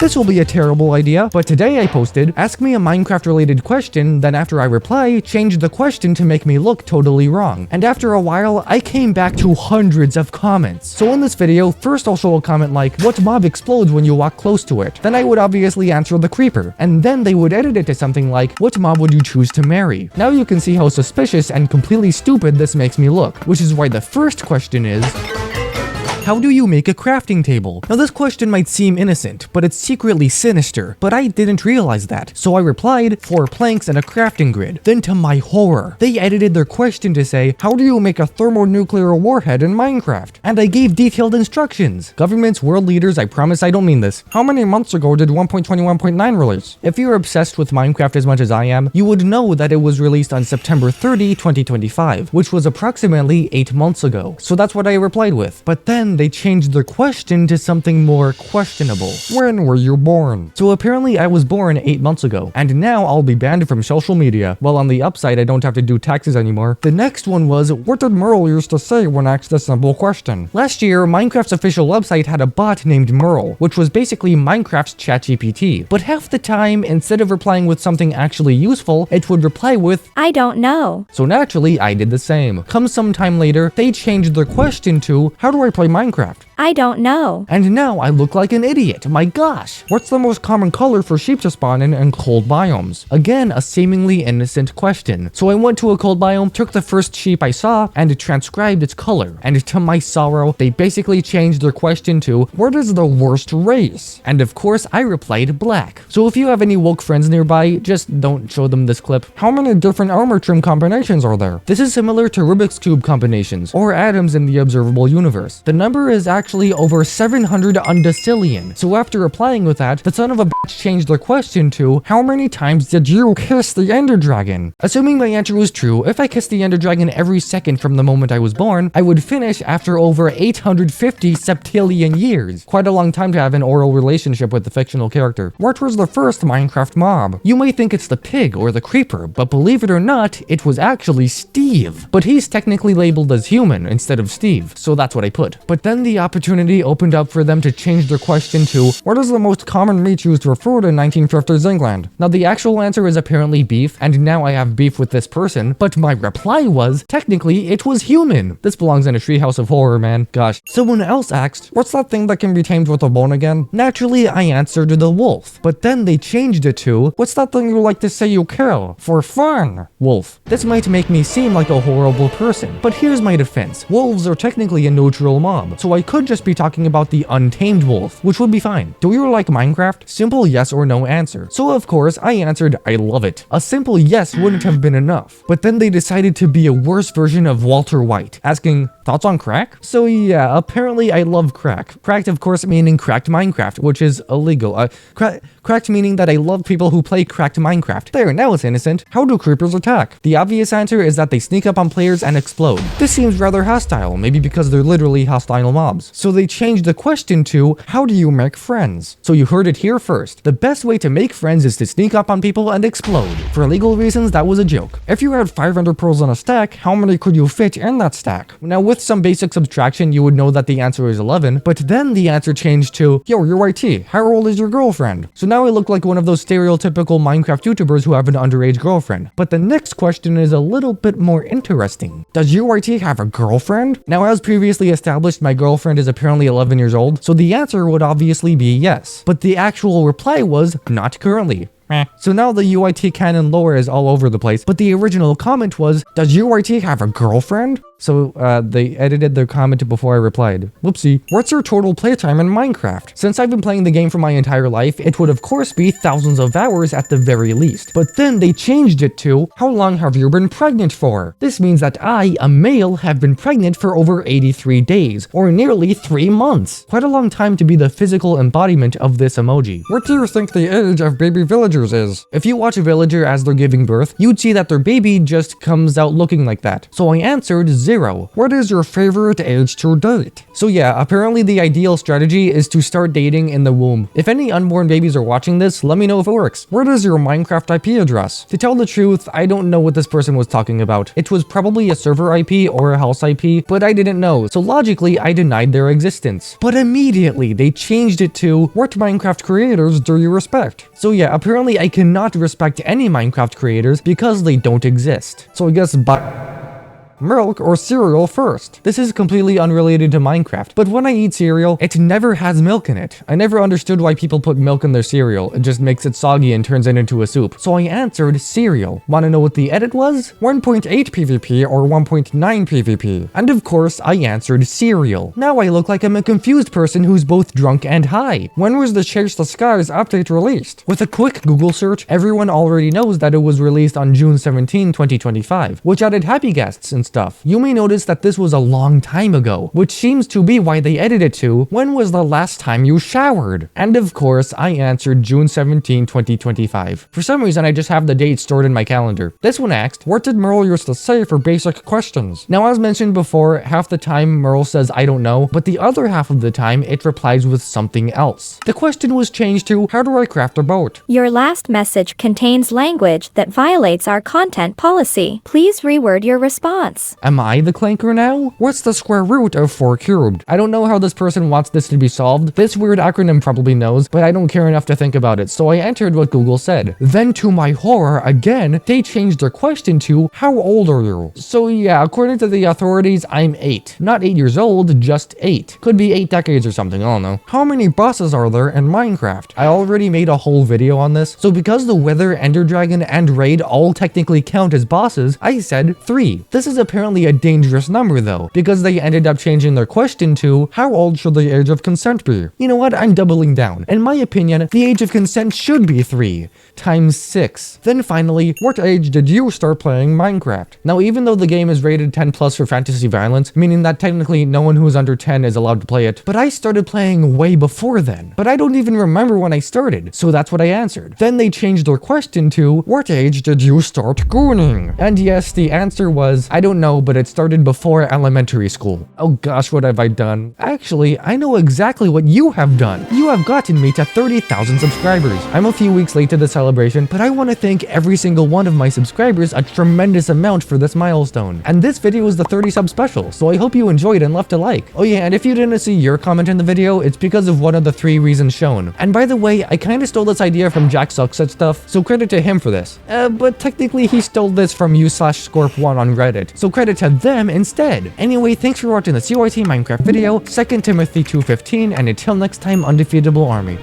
This will be a terrible idea, but today I posted, ask me a Minecraft related question, then after I reply, change the question to make me look totally wrong. And after a while, I came back to hundreds of comments. So in this video, first I'll show a comment like, what mob explodes when you walk close to it? Then I would obviously answer the creeper. And then they would edit it to something like, what mob would you choose to marry? Now you can see how suspicious and completely stupid this makes me look, which is why the first question is, how do you make a crafting table? Now this question might seem innocent, but it's secretly sinister, but I didn't realize that. So I replied, 4 planks and a crafting grid. Then to my horror, they edited their question to say, how do you make a thermonuclear warhead in Minecraft? And I gave detailed instructions. Governments, world leaders, I promise I don't mean this. How many months ago did 1.21.9 release? If you're obsessed with Minecraft as much as I am, you would know that it was released on September 30, 2025, which was approximately 8 months ago. So that's what I replied with. But then they changed their question to something more questionable. When were you born? So apparently I was born 8 months ago, and now I'll be banned from social media. Well, on the upside, I don't have to do taxes anymore. The next one was, what did Merle used to say when asked a simple question? Last year, Minecraft's official website had a bot named Merle, which was basically Minecraft's ChatGPT. But half the time, instead of replying with something actually useful, it would reply with, I don't know. So naturally, I did the same. Come sometime later, they changed their question to, how do I play Minecraft? I don't know. And now I look like an idiot. My gosh. What's the most common color for sheep to spawn in cold biomes? Again, a seemingly innocent question. So I went to a cold biome, took the first sheep I saw, and transcribed its color. And to my sorrow, they basically changed their question to, what is the worst race? And of course, I replied black. So if you have any woke friends nearby, just don't show them this clip. How many different armor trim combinations are there? This is similar to Rubik's Cube combinations, or atoms in the observable universe. The number is actually over 700 undecillion. So after replying with that, the son of a bitch changed their question to, how many times did you kiss the ender dragon? Assuming my answer was true, if I kissed the ender dragon every second from the moment I was born, I would finish after over 850 septillion years. Quite a long time to have an oral relationship with the fictional character. What was the first Minecraft mob? You may think it's the pig or the creeper, but believe it or not, it was actually Steve. But he's technically labeled as human instead of Steve, so that's what I put. But then the opportunity opened up for them to change their question to, what is the most common meat used for food in 1950s England? Now the actual answer is apparently beef, and now I have beef with this person, but my reply was, technically it was human. This belongs in a treehouse of horror, man. Gosh. Someone else asked, what's that thing that can be tamed with a bone again? Naturally, I answered the wolf, but then they changed it to, what's that thing you like to say you kill? For fun. Wolf. This might make me seem like a horrible person, but here's my defense. Wolves are technically a neutral mob, so I could just be talking about the untamed wolf, which would be fine. Do you like Minecraft? Simple yes or no answer. So of course, I answered, I love it. A simple yes wouldn't have been enough. But then they decided to be a worse version of Walter White, asking, thoughts on crack? So yeah, apparently I love crack. Cracked, of course, meaning cracked Minecraft, which is illegal. Cracked meaning that I love people who play cracked Minecraft. There, now it's innocent. How do creepers attack? The obvious answer is that they sneak up on players and explode. This seems rather hostile, maybe because they're literally hostile mobs. So they changed the question to, how do you make friends? So you heard it here first. The best way to make friends is to sneak up on people and explode. For legal reasons, that was a joke. If you had 500 pearls on a stack, how many could you fit in that stack? Now with some basic subtraction, you would know that the answer is 11, but then the answer changed to, yo, you're YT, how old is your girlfriend? So now I look like one of those stereotypical Minecraft YouTubers who have an underage girlfriend. But the next question is a little bit more interesting. Does UYT have a girlfriend? Now as previously established, my girlfriend is apparently 11 years old, so the answer would obviously be yes. But the actual reply was, not currently. So now the UIT canon lore is all over the place, but the original comment was, does UIT have a girlfriend? So they edited their comment before I replied. Whoopsie. What's your total playtime in Minecraft? Since I've been playing the game for my entire life, it would of course be thousands of hours at the very least. But then they changed it to, how long have you been pregnant for? This means that I, a male, have been pregnant for over 83 days, or nearly 3 months. Quite a long time to be the physical embodiment of this emoji. What do you think the age of baby villagers is? If you watch a villager as they're giving birth, you'd see that their baby just comes out looking like that. So I answered 0 0. What is your favorite age to date? So yeah, apparently the ideal strategy is to start dating in the womb. If any unborn babies are watching this, let me know if it works. What is your Minecraft IP address? To tell the truth, I don't know what this person was talking about. It was probably a server IP or a house IP, but I didn't know, so logically I denied their existence. But immediately they changed it to, what Minecraft creators do you respect? So yeah, apparently I cannot respect any Minecraft creators because they don't exist. So I guess milk or cereal first. This is completely unrelated to Minecraft, but when I eat cereal, it never has milk in it. I never understood why people put milk in their cereal. It just makes it soggy and turns it into a soup. So I answered cereal. Wanna know what the edit was? 1.8 PvP or 1.9 PvP? And of course, I answered cereal. Now I look like I'm a confused person who's both drunk and high. When was the Chase the Skies update released? With a quick Google search, everyone already knows that it was released on June 17, 2025, which added happy guests and stuff. You may notice that this was a long time ago, which seems to be why they edited it to, when was the last time you showered? And of course, I answered June 17, 2025. For some reason, I just have the date stored in my calendar. This one asked, what did Merle used to say for basic questions? Now, as mentioned before, half the time Merle says I don't know, but the other half of the time it replies with something else. The question was changed to, how do I craft a boat? Your last message contains language that violates our content policy. Please reword your response. Am I the clanker now? What's the square root of 4 cubed? I don't know how this person wants this to be solved. This weird acronym probably knows, but I don't care enough to think about it, so I entered what Google said. Then to my horror, again, they changed their question to, how old are you? So yeah, according to the authorities, I'm 8. Not 8 years old, just 8. Could be 8 decades or something, I don't know. How many bosses are there in Minecraft? I already made a whole video on this, so because the Wither, Ender Dragon, and Raid all technically count as bosses, I said 3. This is apparently a dangerous number though, because they ended up changing their question to, how old should the age of consent be? You know what, I'm doubling down. In my opinion, the age of consent should be 3 times 6. Then finally, what age did you start playing Minecraft? Now, even though the game is rated 10 plus for fantasy violence, meaning that technically no one who's under 10 is allowed to play it, but I started playing way before then. But I don't even remember when I started, so that's what I answered. Then they changed their question to, what age did you start gooning? And yes, the answer was, I don't know, but it started before elementary school. Oh gosh, what have I done? Actually, I know exactly what you have done. You have gotten me to 30,000 subscribers. I'm a few weeks late to the celebration, but I want to thank every single one of my subscribers a tremendous amount for this milestone. And this video is the 30 sub special, so I hope you enjoyed and left a like. Oh yeah, and if you didn't see your comment in the video, it's because of one of the 3 reasons shown. And by the way, I kinda stole this idea from Jack Sucks at Stuff, so credit to him for this. But technically he stole this from u/Scorp1 on Reddit, so credit to them instead. Anyway, thanks for watching this UIT Minecraft video, 2 Timothy 2:15, and until next time, undefeatable army.